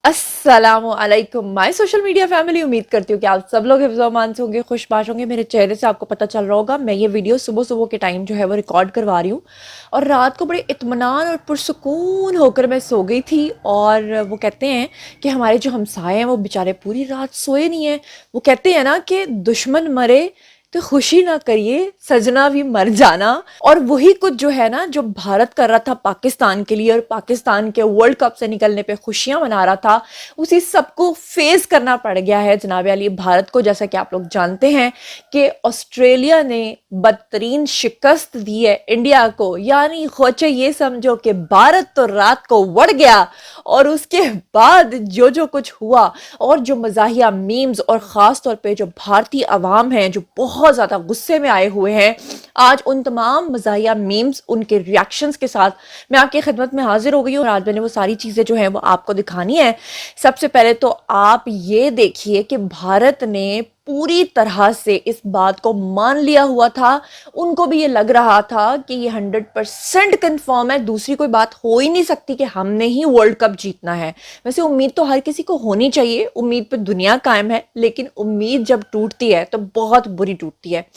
अस्सलामुअलैकुम my social media family. उम्मीद करती हूँ कि आप सब लोग हिफ्ज़-ओ-अमान से होंगे, खुशबाश होंगे। मेरे चेहरे से आपको पता चल रहा होगा, मैं ये वीडियो सुबह सुबह के टाइम जो है वो रिकॉर्ड करवा रही हूँ और रात को बड़े इत्मीनान और पुरसुकून होकर मैं सो गई थी। और वो कहते हैं कि हमारे जो हमसाए हैं वो बेचारे पूरी रात सोए नहीं हैं। वो कहते हैं ना कि दुश्मन मरे तो खुशी ना करिए, सजना भी मर जाना। और वही कुछ जो है ना, जो भारत कर रहा था पाकिस्तान के लिए और पाकिस्तान के वर्ल्ड कप से निकलने पे खुशियां मना रहा था, उसी सबको फेस करना पड़ गया है जनाब अली भारत को। जैसा कि आप लोग जानते हैं कि ऑस्ट्रेलिया ने बदतरीन शिकस्त दी है इंडिया को, यानी खोचे ये समझो कि भारत तो रात को वड़ गया। और उसके बाद जो जो कुछ हुआ और जो मजाहिया मीम्स और ख़ास तौर पे जो भारतीय अवाम है जो बहुत ज़्यादा गुस्से में आए हुए हैं, आज उन तमाम मजाहिया मीम्स उनके रिएक्शंस के साथ मैं आपकी खिदमत में हाजिर हो गई हूँ और आज मैंने वो सारी चीज़ें जो हैं वो आपको दिखानी है। सबसे पहले तो आप ये देखिए कि भारत ने पूरी तरह से इस बात को मान लिया हुआ था। उनको भी ये लग रहा था कि ये 100% कंफर्म है, दूसरी कोई बात हो ही नहीं सकती कि हमने ही वर्ल्ड कप जीतना है। वैसे उम्मीद तो हर किसी को होनी चाहिए, उम्मीद पे दुनिया कायम है, लेकिन उम्मीद जब टूटती है तो बहुत बुरी टूटती है।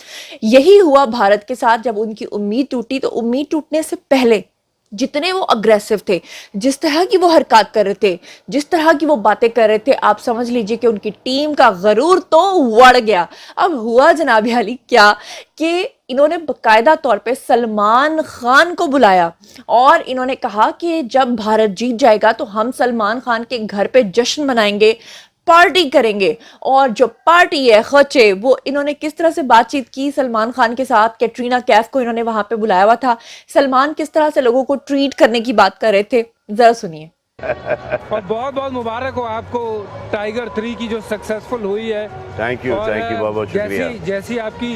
यही हुआ भारत के साथ। जब उनकी उम्मीद टूटी तो उम्मीद टूटने से पहले जितने वो अग्रेसिव थे, जिस तरह की वो हरकत कर रहे थे, जिस तरह की वो बातें कर रहे थे, आप समझ लीजिए कि उनकी टीम का गरूर तो बढ़ गया। अब हुआ जनाब अली क्या कि इन्होंने बकायदा तौर पे सलमान खान को बुलाया और इन्होंने कहा कि जब भारत जीत जाएगा तो हम सलमान खान के घर पे जश्न मनाएंगे, पार्टी करेंगे। और जो पार्टी है खचे, वो इन्होंने किस तरह से बातचीत की सलमान खान के साथ। कैटरीना कैफ को इन्होंने वहां पे बुलाया हुआ था। सलमान किस तरह से लोगों को ट्रीट करने की बात कर रहे थे, जरा सुनिए। और बहुत बहुत मुबारक हो आपको टाइगर 3 की जो सक्सेसफुल हुई है। थैंक यू बहुत शुक्रिया। जैसी आपकी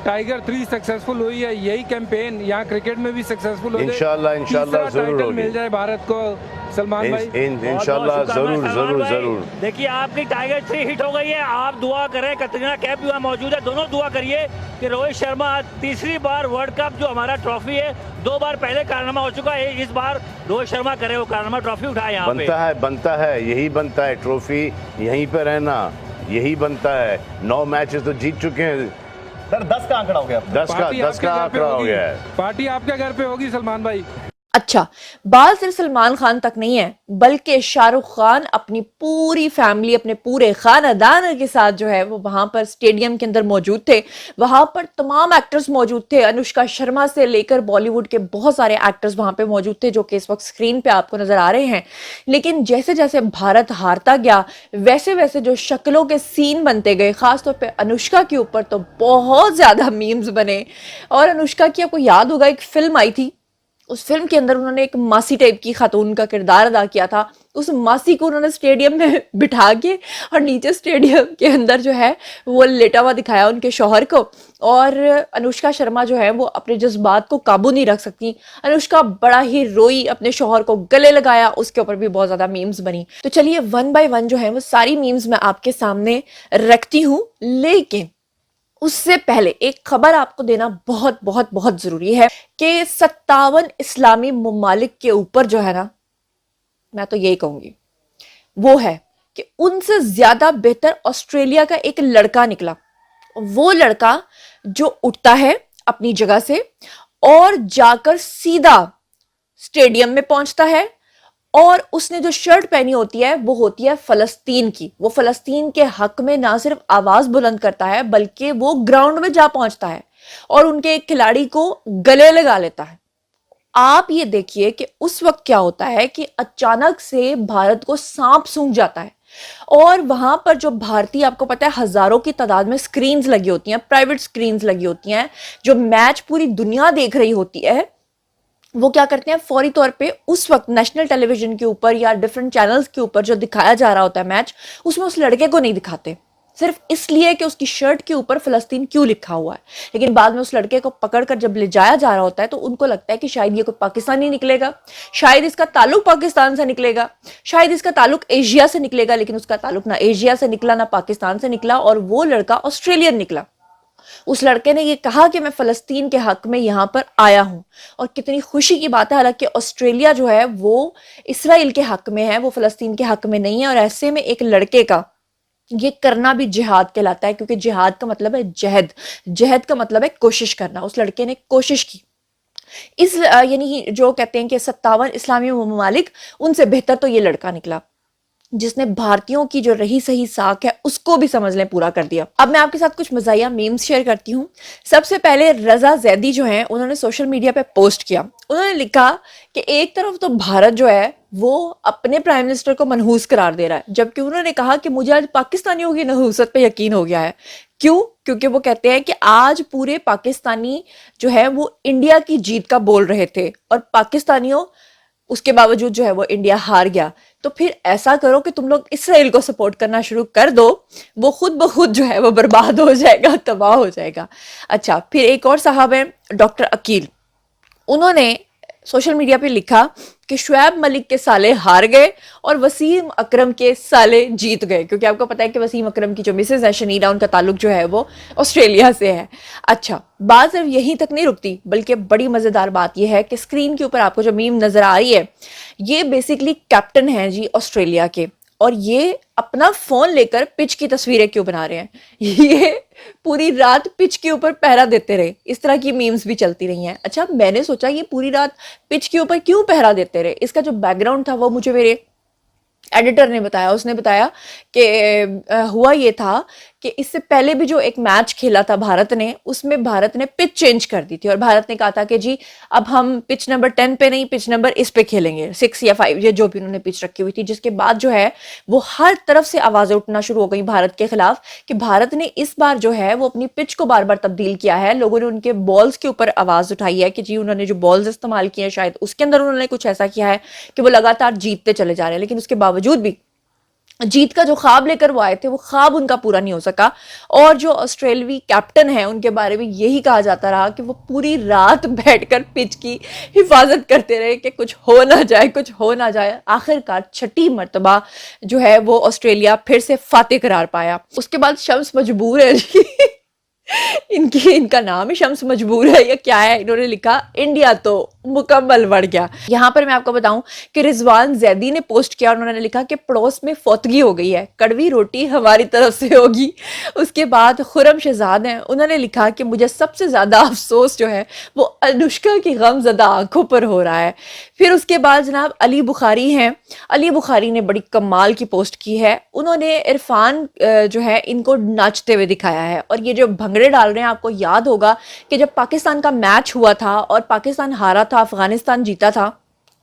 टाइगर 3 सक्सेसफुल हुई है, यही कैंपेन यहाँ क्रिकेट में भी सक्सेसफुल हो जाए। इंशाल्लाह जरूर होगी। मिल जाए भारत को सलमान भाई, इंशाल्लाह जरूर। देखिए आपकी टाइगर 3 हिट हो गई है, आप दुआ करें। कैटरीना कैफ भी वहाँ मौजूद है, दोनों दुआ करिए कि रोहित शर्मा तीसरी बार वर्ल्ड कप जो हमारा ट्रॉफी है, 2 बार पहले कारनामा हो चुका है, इस बार रोहित शर्मा करे वो कारनामा, ट्रॉफी उठाए यहाँ पे। बनता है यही बनता है, ट्रॉफी यहीं पे रहना यही बनता है। 9 मैचेस तो जीत चुके हैं सर। 10 का आंकड़ा हो गया, 10 का आंकड़ा हो गया है। पार्टी आपके घर पे होगी सलमान भाई। अच्छा, बात सिर्फ सलमान खान तक नहीं है, बल्कि शाहरुख खान अपनी पूरी फैमिली, अपने पूरे खानदान के साथ जो है वो वहां पर स्टेडियम के अंदर मौजूद थे। वहां पर तमाम एक्टर्स मौजूद थे, अनुष्का शर्मा से लेकर बॉलीवुड के बहुत सारे एक्टर्स वहां पे मौजूद थे, जो कि इस वक्त स्क्रीन पे आपको नजर आ रहे हैं। लेकिन जैसे जैसे भारत हारता गया, वैसे वैसे जो शक्लों के सीन बनते गए, खासतौर पर अनुष्का के ऊपर तो बहुत ज्यादा मीम्स बने। और अनुष्का की आपको याद होगा एक फिल्म आई थी, उस फिल्म के अंदर उन्होंने एक मासी टाइप की खातून का किरदार अदा किया था। उस मासी को उन्होंने स्टेडियम में बिठा के और नीचे स्टेडियम के अंदर जो है वो लेटा हुआ दिखाया उनके शौहर को। और अनुष्का शर्मा जो है वो अपने जज्बात को काबू नहीं रख सकती। अनुष्का बड़ा ही रोई, अपने शौहर को गले लगाया, उसके ऊपर भी बहुत ज्यादा मीम्स बनी। तो चलिए 1 बाय 1 जो है वो सारी मीम्स मैं आपके सामने रखती हूँ, लेकिन उससे पहले एक खबर आपको देना बहुत बहुत बहुत जरूरी है कि 57 इस्लामी ममालिक के ऊपर जो है ना, मैं तो यही कहूंगी वो है कि उनसे ज्यादा बेहतर ऑस्ट्रेलिया का एक लड़का निकला। वो लड़का जो उठता है अपनी जगह से और जाकर सीधा स्टेडियम में पहुंचता है और उसने जो शर्ट पहनी होती है वो होती है फलस्तीन की। वो फलस्तीन के हक में ना सिर्फ आवाज बुलंद करता है, बल्कि वो ग्राउंड में जा पहुंचता है और उनके एक खिलाड़ी को गले लगा लेता है। आप ये देखिए कि उस वक्त क्या होता है कि अचानक से भारत को सांप सूंघ जाता है और वहां पर जो भारतीय, आपको पता है हजारों की तादाद में स्क्रीन्स लगी होती हैं, प्राइवेट स्क्रीन्स लगी होती हैं, जो मैच पूरी दुनिया देख रही होती है, वो क्या करते हैं फौरी तौर पे उस वक्त नेशनल टेलीविजन के ऊपर या डिफरेंट चैनल्स के ऊपर जो दिखाया जा रहा होता है मैच, उसमें उस लड़के को नहीं दिखाते, सिर्फ इसलिए कि उसकी शर्ट के ऊपर फलस्तीन क्यों लिखा हुआ है। लेकिन बाद में उस लड़के को पकड़कर जब ले जाया जा रहा होता है तो उनको लगता है कि शायद ये कोई पाकिस्तानी निकलेगा, शायद इसका ताल्लुक पाकिस्तान से निकलेगा, शायद इसका ताल्लुक एशिया से निकलेगा। लेकिन उसका ताल्लुक ना एशिया से निकला ना पाकिस्तान से निकला और वो लड़का ऑस्ट्रेलियन निकला। उस लड़के ने ये कहा कि मैं फ़लस्तीन के हक में यहाँ पर आया हूँ, और कितनी खुशी की बात है। हालांकि ऑस्ट्रेलिया जो है वो इसराइल के हक में है, वो फ़लस्तीन के हक में नहीं है, और ऐसे में एक लड़के का ये करना भी जिहाद कहलाता है, क्योंकि जिहाद का मतलब है जहद, जहद का मतलब है कोशिश करना। उस लड़के ने कोशिश की। इस यानी जो कहते हैं कि 57 इस्लामी ममालिक, उनसे बेहतर तो ये लड़का निकला जिसने भारतीयों की जो रही सही साख है उसको भी समझ लें पूरा कर दिया। अब मैं आपके साथ कुछ मज़ाहिया मीम्स शेयर करती हूँ। सबसे पहले रजा जैदी जो हैं उन्होंने सोशल मीडिया पे पोस्ट किया। उन्होंने लिखा कि एक तरफ तो भारत जो है वो अपने प्राइम मिनिस्टर को मनहूस करार दे रहा है, जबकि उन्होंने कहा कि मुझे आज पाकिस्तानियों की नहूसत पे यकीन हो गया है। क्यों? क्योंकि वो कहते हैं कि आज पूरे पाकिस्तानी जो है वो इंडिया की जीत का बोल रहे थे, और पाकिस्तानियों उसके बावजूद जो है वो इंडिया हार गया। तो फिर ऐसा करो कि तुम लोग इसराइल को सपोर्ट करना शुरू कर दो, वो खुद ब खुद जो है वो बर्बाद हो जाएगा, तबाह हो जाएगा। अच्छा, फिर एक और साहब हैं डॉक्टर अकील, उन्होंने सोशल मीडिया पे लिखा कि शुएब मलिक के साले हार गए और वसीम अकरम के साले जीत गए, क्योंकि आपको पता है कि वसीम अकरम की जो मिसेज है शनीरा, उनका ताल्लुक जो है वो ऑस्ट्रेलिया से है। अच्छा, बात सिर्फ यहीं तक नहीं रुकती, बल्कि बड़ी मज़ेदार बात यह है कि स्क्रीन के ऊपर आपको जो मीम नज़र आ रही है ये बेसिकली कैप्टन है जी ऑस्ट्रेलिया के, और ये अपना फोन लेकर पिच की तस्वीरें क्यों बना रहे हैं? ये पूरी रात पिच के ऊपर पहरा देते रहे। इस तरह की मीम्स भी चलती रही हैं। अच्छा, मैंने सोचा ये पूरी रात पिच के ऊपर क्यों पहरा देते रहे? इसका जो बैकग्राउंड था वो मुझे मेरे एडिटर ने बताया। उसने बताया कि हुआ ये था कि इससे पहले भी जो एक मैच खेला था भारत ने, उसमें भारत ने पिच चेंज कर दी थी, और भारत ने कहा था कि जी अब हम पिच नंबर 10 पे नहीं, पिच नंबर इस पे खेलेंगे, 6 या 5, ये जो भी उन्होंने पिच रखी हुई थी। जिसके बाद जो है वो हर तरफ से आवाजें उठना शुरू हो गई भारत के खिलाफ कि भारत ने इस बार जो है वो अपनी पिच को बार बार तब्दील किया है। लोगों ने उनके बॉल्स के ऊपर आवाज उठाई है कि जी उन्होंने जो बॉल्स इस्तेमाल किए हैं शायद उसके अंदर उन्होंने कुछ ऐसा किया है कि वो लगातार जीतते चले जा रहे हैं, लेकिन उसके बावजूद भी जीत का जो ख्वाब लेकर वो आए थे वो ख्वाब उनका पूरा नहीं हो सका। और जो ऑस्ट्रेलवी कैप्टन है उनके बारे में यही कहा जाता रहा कि वो पूरी रात बैठकर पिच की हिफाजत करते रहे कि कुछ हो ना जाए, कुछ हो ना जाए। आखिरकार 6ठी मर्तबा जो है वो ऑस्ट्रेलिया फिर से फातेह करार पाया। उसके बाद शम्स मजबूर है जी इनका नाम ही शम्स मजबूर है या क्या है? इन्होंने लिखा इंडिया तो मुकम्मल बढ़ गया। यहाँ पर मैं आपको बताऊं कि रिजवान जैदी ने पोस्ट किया, उन्होंने लिखा कि पड़ोस में फौतगी हो गई है, कड़वी रोटी हमारी तरफ से होगी। उसके बाद खुरम शहजाद हैं, उन्होंने लिखा कि मुझे सबसे ज्यादा अफसोस जो है वो अनुष्का की गमज़दा आंखों पर हो रहा है। फिर उसके बाद जनाब अली बुखारी हैं, अली बुखारी ने बड़ी कमाल की पोस्ट की है। उन्होंने इरफान जो है इनको नाचते हुए दिखाया है, और ये जो भंगड़े डाल रहे हैं, आपको याद होगा कि जब पाकिस्तान का मैच हुआ था और पाकिस्तान हारा था, अफगानिस्तान जीता था,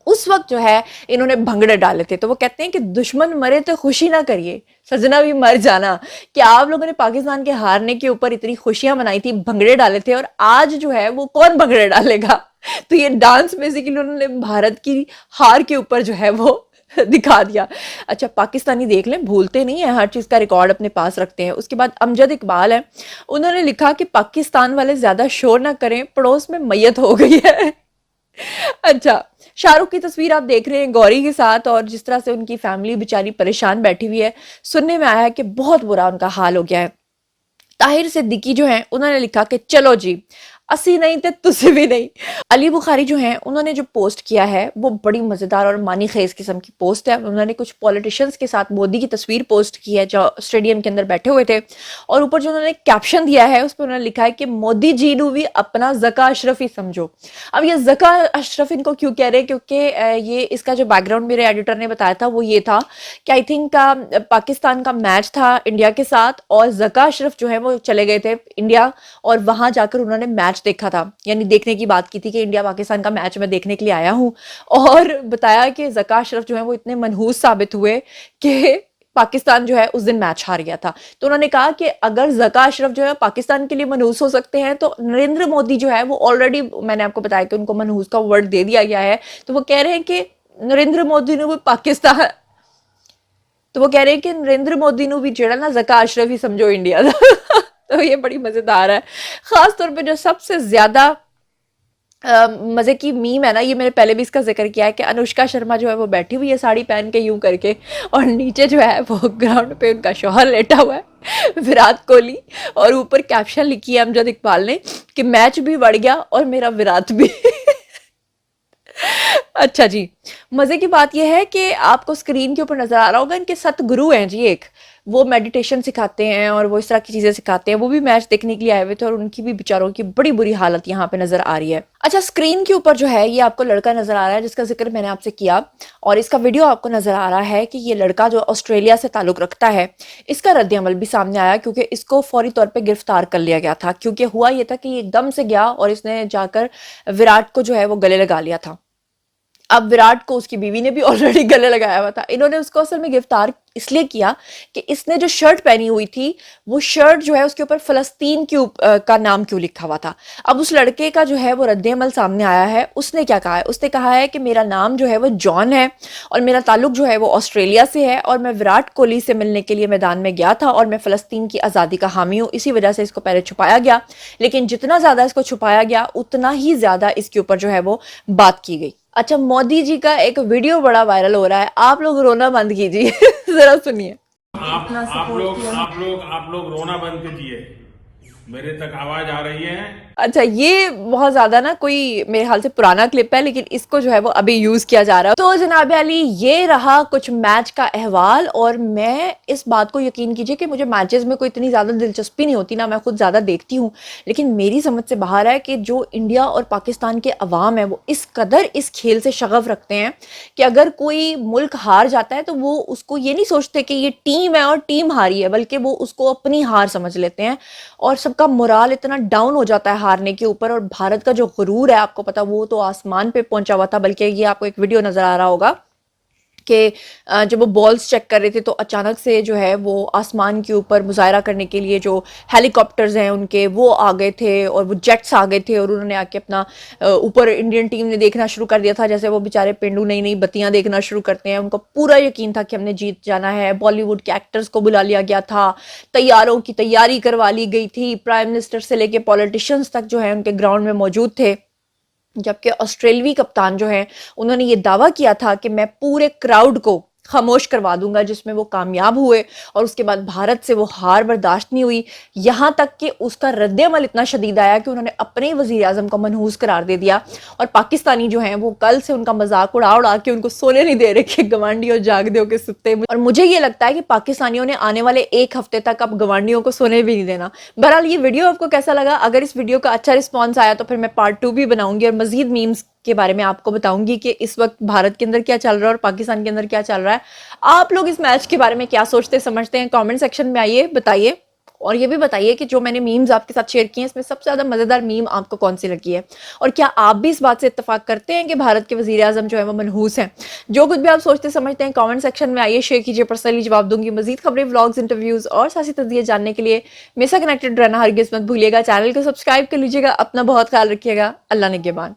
उस वक्त जो है इन्होंने भंगड़े डाले थे। तो वो कहते हैं कि दुश्मन मरे तो खुशी ना करिए, सजना भी मर जाना। कि आप लोगों ने पाकिस्तान के हारने के ऊपर इतनी खुशियां मनाई थी, भंगड़े डाले थे, और आज जो है वो कौन भंगड़े डालेगा? तो ये डांस बेसिकली उन्होंने भारत की हार के ऊपर जो है वो दिखा दिया। अच्छा, पाकिस्तानी देख लें, भूलते नहीं है, हर चीज़ का रिकॉर्ड अपने पास रखते हैं। उसके बाद अमजद इकबाल है, उन्होंने लिखा कि पाकिस्तान वाले ज़्यादा शोर ना करें, पड़ोस में मैयत हो गई है। अच्छा, शाहरुख की तस्वीर आप देख रहे हैं गौरी के साथ, और जिस तरह से उनकी फैमिली बेचारी परेशान बैठी हुई है। सुनने में आया है कि बहुत बुरा उनका हाल हो गया है। ताहिर सिद्दीकी जो है उन्होंने लिखा कि चलो जी असी नहीं थे तुझसे भी नहीं। अली बुखारी जो हैं उन्होंने जो पोस्ट किया है वो बड़ी मज़ेदार और मानी खेज किस्म की पोस्ट है। उन्होंने कुछ पॉलिटिशियंस के साथ मोदी की तस्वीर पोस्ट की है जो स्टेडियम के अंदर बैठे हुए थे, और ऊपर जो उन्होंने कैप्शन दिया है उस पर उन्होंने लिखा है कि मोदी जी नू भी अपना ज़का अशरफ ही समझो। अब ये ज़का अशरफ इनको क्यों कह रहे हैं? क्योंकि ये इसका जो बैकग्राउंड मेरे एडिटर ने बताया था वो ये था कि आई थिंक पाकिस्तान का मैच था इंडिया के साथ, और ज़का अशरफ जो है वो चले गए थे इंडिया, और वहां जाकर उन्होंने मैच देखा था, यानी देखने की बात की थी कि इंडिया पाकिस्तान का मैच मैं देखने के लिए आया हूं, और बताया कि ज़का अशरफ जो है वो इतने मनहूस साबित हुए कि पाकिस्तान जो है उस दिन मैच हार गया था। तो उन्होंने कहा कि अगर ज़का अशरफ जो है पाकिस्तान के लिए मनहूस हो सकते हैं तो नरेंद्र मोदी जो है वो ऑलरेडी, मैंने आपको बताया कि उनको मनहूस का वर्ड दे दिया गया है, तो वो कह रहे हैं कि नरेंद्र मोदी ने भी पाकिस्तान, तो वो कह रहे हैं कि नरेंद्र मोदी ने भी जेड़ा ना ज़का अशरफ ही समझो इंडिया का। तो ये बड़ी मजेदार है। खास तौर पे जो सबसे ज्यादा मजे की मीम है ना, ये मैंने पहले भी इसका जिक्र किया है कि अनुष्का शर्मा जो है वो बैठी हुई है साड़ी पहन के यूं करके, और नीचे जो है वो ग्राउंड पे उनका शौहर लेटा हुआ है। विराट कोहली, और ऊपर कैप्शन लिखी है अमजद इकबाल ने कि मैच भी बढ़ गया और मेरा विराट भी। अच्छा जी, मजे की बात यह है कि आपको स्क्रीन के ऊपर नजर आ रहा होगा इनके सतगुरु हैं जी, एक वो मेडिटेशन सिखाते हैं और वो इस तरह की चीजें सिखाते हैं। वो भी मैच देखने के लिए आए हुए थे और उनकी भी बेचारों की बड़ी बुरी हालत यहाँ पे नजर आ रही है। अच्छा, स्क्रीन के ऊपर जो है ये आपको लड़का नजर आ रहा है जिसका जिक्र मैंने आपसे किया, और इसका वीडियो आपको नजर आ रहा है कि ये लड़का जो ऑस्ट्रेलिया से ताल्लुक रखता है, इसका रद्द-ए-अमल भी सामने आया क्योंकि इसको फौरी तौर पर गिरफ्तार कर लिया गया था। क्योंकि हुआ ये था कि ये एकदम से गया और इसने जाकर विराट को जो है वो गले लगा लिया था। अब विराट को उसकी बीवी ने भी ऑलरेडी गले लगाया हुआ था। इन्होंने उसको असल में गिरफ्तार इसलिए किया कि इसने जो शर्ट पहनी हुई थी वो शर्ट जो है उसके ऊपर फलस्तीन का नाम क्यों लिखा हुआ था। अब उस लड़के का जो है वो रद्द-ए-अमल सामने आया है। उसने क्या कहा है, उसने कहा है कि मेरा नाम जो है वो जॉन है और मेरा ताल्लुक जो है वो ऑस्ट्रेलिया से है और मैं विराट कोहली से मिलने के लिए मैदान में गया था और मैं फलस्तीन की आज़ादी का हामी हूँ, इसी वजह से इसको पहले छुपाया गया। लेकिन जितना ज़्यादा इसको छुपाया गया उतना ही ज़्यादा इसके ऊपर जो है वो बात की गई। अच्छा, मोदी जी का एक वीडियो बड़ा वायरल हो रहा है, आप लोग रोना बंद कीजिए। जरा सुनिए। आप लोग रोना बंद कीजिए, मेरे तक आवाज आ रही है। अच्छा, ये बहुत ज्यादा ना कोई मेरे ख्याल से पुराना क्लिप है, लेकिन इसको जो है वो अभी यूज किया जा रहा है। तो जनाब अली, ये रहा कुछ मैच का अहवाल। और मैं इस बात को यकीन कीजिए कि मुझे मैचेस में कोई इतनी ज्यादा दिलचस्पी नहीं होती, ना मैं खुद ज्यादा देखती हूँ, लेकिन मेरी समझ से बाहर है कि जो इंडिया और पाकिस्तान के अवाम है वो इस कदर इस खेल से शगफ रखते हैं कि अगर कोई मुल्क हार जाता है तो वो उसको ये नहीं सोचते कि ये टीम है और टीम हारी है, बल्कि वो उसको अपनी हार समझ लेते हैं और सबका मोराल इतना डाउन हो जाता है हारने के ऊपर। और भारत का जो गुरूर है, आपको पता, वो तो आसमान पे पहुंचा हुआ था। बल्कि ये आपको एक वीडियो नजर आ रहा होगा कि जब वो बॉल्स चेक कर रहे थे तो अचानक से जो है वो आसमान के ऊपर मुजाहरा करने के लिए जो हेलीकॉप्टर्स हैं उनके, वो आ गए थे और वो जेट्स आ गए थे और उन्होंने आके अपना ऊपर इंडियन टीम ने देखना शुरू कर दिया था। जैसे वो बेचारे पेंडू नई नई बत्तियां देखना शुरू करते हैं, उनको पूरा यकीन था कि हमने जीत जाना है। बॉलीवुड के एक्टर्स को बुला लिया गया था, तैयारों की तैयारी करवा ली गई थी, प्राइम मिनिस्टर से लेके पॉलिटिशियंस तक जो है उनके ग्राउंड में मौजूद थे। जबकि ऑस्ट्रेलवी कप्तान जो है उन्होंने ये दावा किया था कि मैं पूरे क्राउड को खामोश करवा दूंगा, जिसमें वो कामयाब हुए। और उसके बाद भारत से वो हार बर्दाश्त नहीं हुई, यहाँ तक कि उसका रद्द-ए-अमल इतना शदीद आया कि उन्होंने अपने वजीर आजम को मनहूस करार दे दिया। और पाकिस्तानी जो हैं वो कल से उनका मजाक उड़ा उड़ा के उनको सोने नहीं दे रहे कि गवांडियों जाग दो के सुत्ते। और मुझे ये लगता है कि पाकिस्तानियों ने आने वाले एक हफ्ते तक अब गवांडियों को सोने भी नहीं देना। बहरहाल, ये वीडियो आपको कैसा लगा? अगर इस वीडियो का अच्छा रिस्पॉन्स आया तो फिर मैं पार्ट 2 भी बनाऊंगी और मजीद मीम्स के बारे में आपको बताऊंगी कि इस वक्त भारत के अंदर क्या चल रहा है और पाकिस्तान के अंदर क्या चल रहा है। आप लोग इस मैच के बारे में क्या सोचते समझते हैं? कमेंट सेक्शन में आइए, बताइए। और ये भी बताइए कि जो मैंने मीम्स आपके साथ शेयर किए हैं इसमें सबसे ज्यादा मजेदार मीम आपको कौन सी लगी है, और क्या आप भी इस बात से इत्तेफाक करते हैं कि भारत के वजीर आजम जो है वो मनहूस हैं? जो कुछ भी आप सोचते समझते हैं कमेंट सेक्शन में आइए, शेयर कीजिए, पर्सनली जवाब दूंगी। मजीद खबरें, व्लॉग्स, इंटरव्यूज और सियासी तज्जिए जानने के लिए मेरे साथ कनेक्टेड रहना हरगिज़ मत भूलिएगा। चैनल को सब्सक्राइब कर लीजिएगा। अपना बहुत ख्याल रखिएगा। अल्लाह निगहबान।